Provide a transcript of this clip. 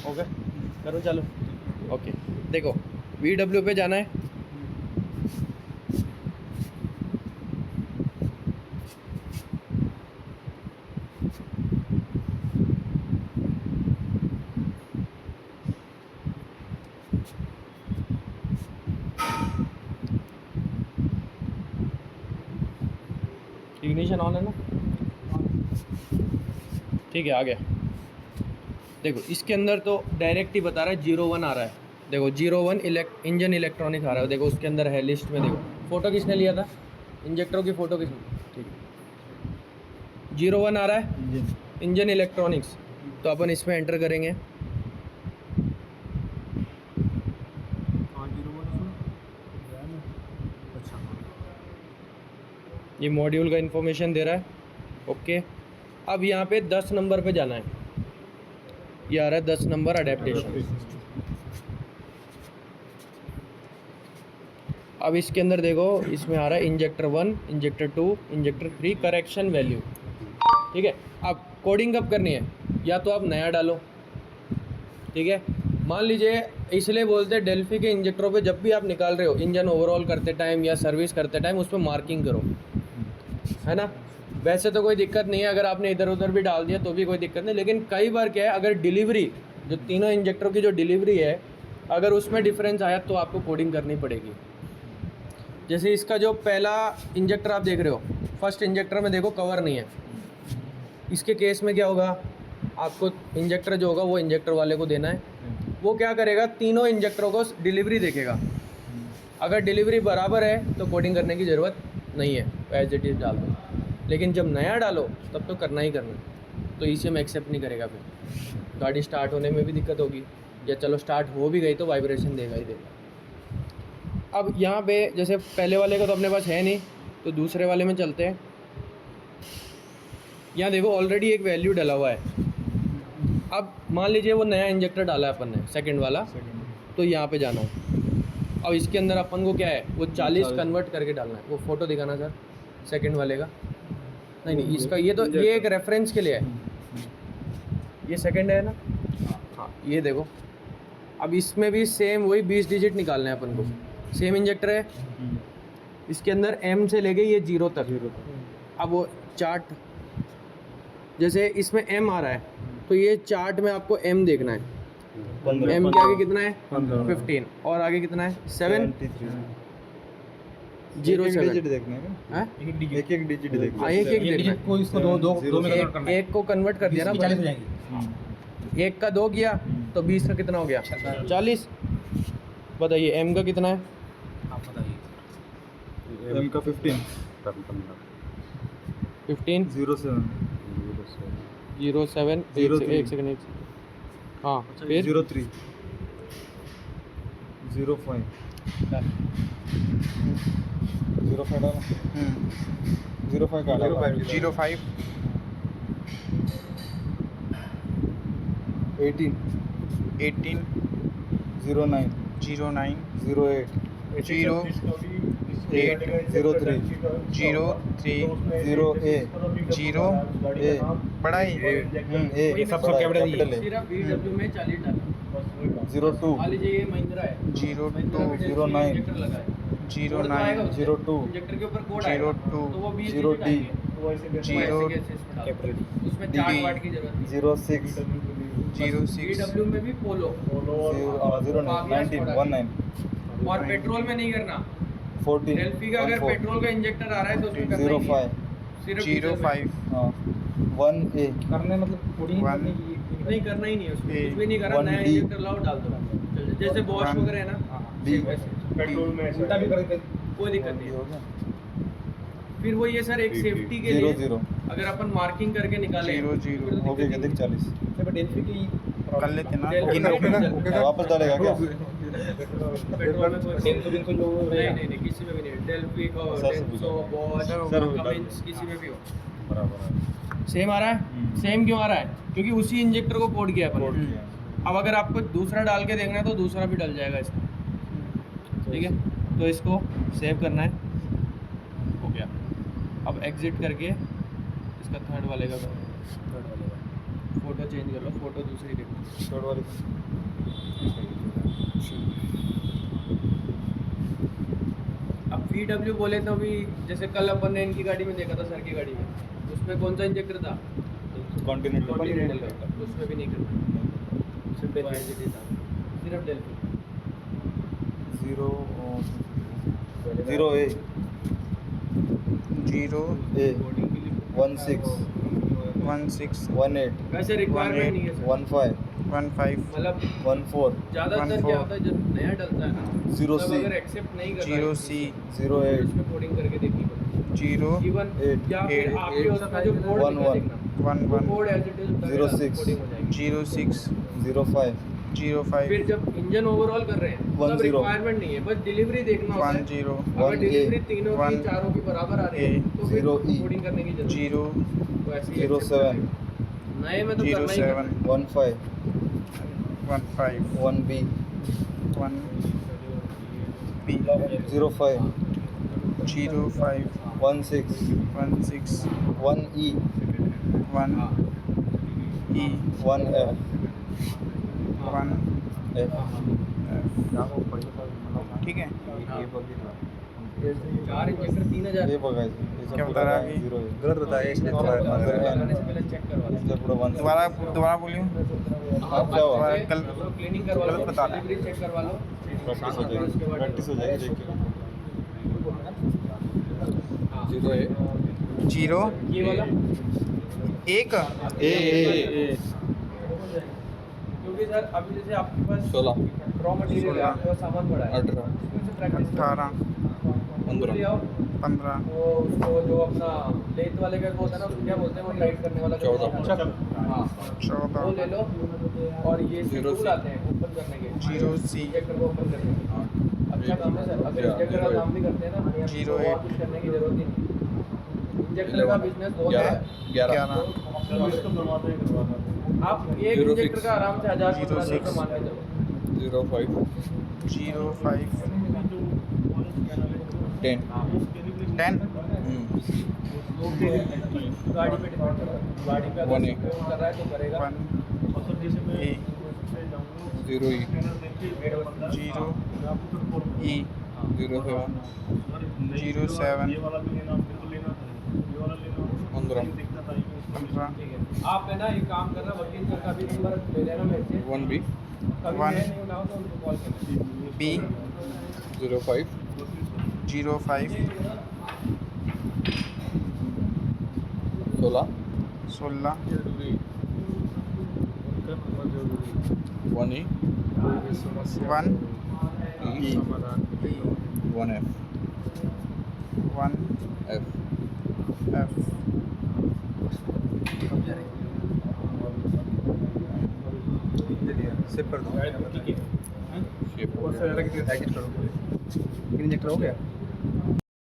Okay करो चलो। Okay देखो VW पे जाना है। इग्निशन ऑन है ना? ठीक है आ गया। देखो इसके अंदर तो डायरेक्ट ही बता रहा है 01 आ रहा है। देखो 01 इंजन इलेक्ट्रॉनिक्स आ रहा है। देखो उसके अंदर है लिस्ट में। देखो फ़ोटो किसने लिया था इंजेक्टरों की फ़ोटो किसने? ठीक है 01 आ रहा है इंजन इलेक्ट्रॉनिक्स। तो अपन इसमें एंटर करेंगे। ये मॉड्यूल का इन्फॉर्मेशन दे रहा है। ओके अब यहाँ पे 10 नंबर पे जाना है। ये आ रहा है 10 नंबर अडेप्टेशन। अब इसके अंदर देखो इसमें आ रहा है injector 1, injector 2, injector 3 correction value. ठीक है अब कोडिंग कब करनी है? या तो आप नया डालो। ठीक है मान लीजिए इसलिए बोलते हैं डेल्फी के इंजेक्टरों पे जब भी आप निकाल रहे हो इंजन ओवरऑल करते टाइम या सर्विस करते टाइम उस पर मार्किंग करो, है ना। वैसे तो कोई दिक्कत नहीं है, अगर आपने इधर उधर भी डाल दिया तो भी कोई दिक्कत नहीं। लेकिन कई बार क्या है अगर डिलीवरी जो तीनों इंजेक्टरों की जो डिलीवरी है अगर उसमें डिफरेंस आया तो आपको कोडिंग करनी पड़ेगी। जैसे इसका जो पहला इंजेक्टर आप देख रहे हो फर्स्ट इंजेक्टर में देखो कवर नहीं है। इसके केस में क्या होगा आपको इंजेक्टर जो होगा वो इंजेक्टर वाले को देना है। वो क्या करेगा तीनों इंजेक्टरों को डिलीवरी देखेगा। अगर डिलीवरी बराबर है तो कोडिंग करने की ज़रूरत नहीं है, एज इट इज़ डाल दो। लेकिन जब नया डालो तब तो करना ही करना। तो ECM एक्सेप्ट नहीं करेगा, फिर गाड़ी स्टार्ट होने में भी दिक्कत होगी, या चलो स्टार्ट हो भी गई तो वाइब्रेशन देगा ही देगा। अब यहाँ पे जैसे पहले वाले का तो अपने पास है नहीं तो दूसरे वाले में चलते हैं। यहाँ देखो ऑलरेडी एक वैल्यू डला हुआ है। अब मान लीजिए वो नया इंजेक्टर डाला है अपन ने सेकंड वाला, तो यहाँ पे जाना है। अब इसके अंदर अपन को क्या है वो 40 कन्वर्ट करके डालना है। वो फ़ोटो दिखाना सर सेकंड वाले का। नहीं इसका ये तो ये एक रेफरेंस के लिए है। ये सेकंड है ना? हाँ ये देखो अब इसमें भी सेम वही 20 डिजिट निकालने हैं अपन को। सेम इंजेक्टर है इसके अंदर M से लेके ये 0 तक। अब वो चार्ट जैसे इसमें M आ रहा है तो ये चार्ट में आपको M देखना है। M के आगे कितना है 15 और आगे कितना है 7 0 डिजिट देखना है। एक एक डिजिट देखना है। एक को कन्वर्ट कर दिया ना 40 हो जाएंगे। एक का 2 किया तो 20 का कितना हो गया 40। बताइए M का कितना है? आप बताइए। M का 15 07 एक सेकंड हाँ फिर 03 05 05 का 05 18 18 09 09 08 08 03 03 0 A बड़ा ही ये सब कैपिटल है। सिर्फ VW में 40 डाला। 02 मान लीजिए ये महिंद्रा है 02 09 इंजेक्टर लगा है 09 02 इंजेक्टर के ऊपर कोड आएगा 02 तो वो 20 0 डिजिट आएंगे। तो ऐसे कैपिटल उसमें चार्ट वार्ट की जरूरत नहीं। 06 06 VW में भी पोलो 19 और पेट्रोल में नहीं करना। 14 डेल्फी का अगर पेट्रोल का इंजेक्टर आ रहा है तो उसमें करना ही है। 05 सिर्फ डीजल में। 05 हाँ 1A करने मतलब कोडिंग नहीं करना ही नहीं है उसमें कुछ भी नहीं करना। नया 1D इंजेक्टर लाओ डाल दो जैसे बॉश वगैरह है ना D पेट्रोल में उल्टा भी करके कोई दिक्कत नहीं है। फिर वो ये सर एक सेफ्टी के लिए 00 अगर अपन मार्किंग करके निकाले 00 हो गया देख 40 डेल्फी की कर लेते ना वापस डालेगा क्या? पेट्रोल में कोई नहीं किसी में भी नहीं। डेल्फी और डेंसो बॉश कमिंस किसी में भी हो बराबर सेम आ रहा है। सेम क्यों आ रहा है? क्योंकि उसी इंजेक्टर को कोड किया अपन ने। अब अगर आपको दूसरा डाल के देखना है तो दूसरा भी डल जाएगा इसमें। ठीक है तो इसको सेव करना है। हो गया। अब एग्जिट करके इसका थर्ड वाले का फोटो चेंज कर लो, फोटो दूसरी देखो। शॉर्ट वाली अब VW बोले तो अभी जैसे कल अपन ने इनकी गाड़ी में देखा था, सर की गाड़ी में, उसमें कौन सा इंजेक्टर था? कॉन्टिनेंटल कॉन्टिनेंटल का, उसमें भी नहीं करना, सिर्फ डेल्फी था, सिर्फ डेल्फी। 0 0 A 0 A 16 16 18 वैसे रिक्वायरमेंट नहीं है सर, 15 15 मतलब 14 ज़्यादातर क्या होता है जब नया डलता है ना, 0 तब C अगर एक्सेप्ट नहीं कर 0 C 08 उसमें कोडिंग करके देखनी पड़ेगी। 0 इवन 8 या फिर 8 आपके उसमें जो कोड 1 लिखा देखना, 1 वो 1 code as it is 06 coding हो जाएगी। 06 05 05 फिर जब इंजन ओवरऑल कर रहे हैं तब 10 रिक्वायरमेंट नहीं है, बस डिलीवरी देखना होता है। 10 अगर 1A डिलीवरी तीनों की 1 चारों की बराबर आ रही है तो फिर 0E कोडिंग करने की जरूरत 0 है। तो ऐसे ही 07 accept करेगा। नए में तो करना ही करना 07 है। 15 15 1B 1 B 05 05 16 16 1E 1 E 1F 1 F ठीक है। चार इंजेक्टर 3000 ये बघायचं क्या बता रहा है अभी? 0 है गलत बताया इसने हाँ, थोड़ा लगाने से पहले चेक करवा लो। इसलिए पूरा 1 दोबारा बोलियो। आप क्या हुआ? कल- क्लीनिंग करवा लो, गलत बता रहा है। डिलीवरी चेक करवा लो। प्रैक्टिस हो जाएगी प्रैक्टिस हो जाएगी देख के हाँ। 0 है 0 ये वाला 1 ए क्योंकि सर अभी जैसे आपके पास 16 रॉ मटेरियल है, आपके पास सामान पड़ा है, 18 उसमें से प्रैक्टिस 18 ले आओ। 15 वो उसको जो अपना लेथ वाले का वो होता है ना, उसको क्या बोलते हैं, वो टाइट करने वाला जो 14 होता है। हाँ, वो 14 ले लो। और ये Zero टूल C। आते हैं ओपन करने के, 0 C इंजेक्टर को ओपन करने के। अच्छा काम है सर, अगर इंजेक्टर का काम भी करते हैं ना, Zero तो और eight। कुछ करने की जरूरत ही नहीं। इंजेक्टर का बिजनेस बहुत है। 11 आप एक Zero इंजेक्टर six। का आराम से 1000 Zero 1500 six। मान के चलो। 05 05 10 10 गाड़ी पे डिपेंड करता है, गाड़ी पे अगर 1A। support कर रहा है तो करेगा। 1 A 0 E 0 E 07 07 15 15 ठीक है, आप है ना एक काम करना, वकील सर का भी नंबर ले लेना मेरे से, 1B कभी One। मैं नहीं उठाऊँ तो उनको कॉल करना। B 05 05 16 16 1E 1 E 1F 1 F F save कर दो शेप पैकेज करो इंजेक्टर हो गया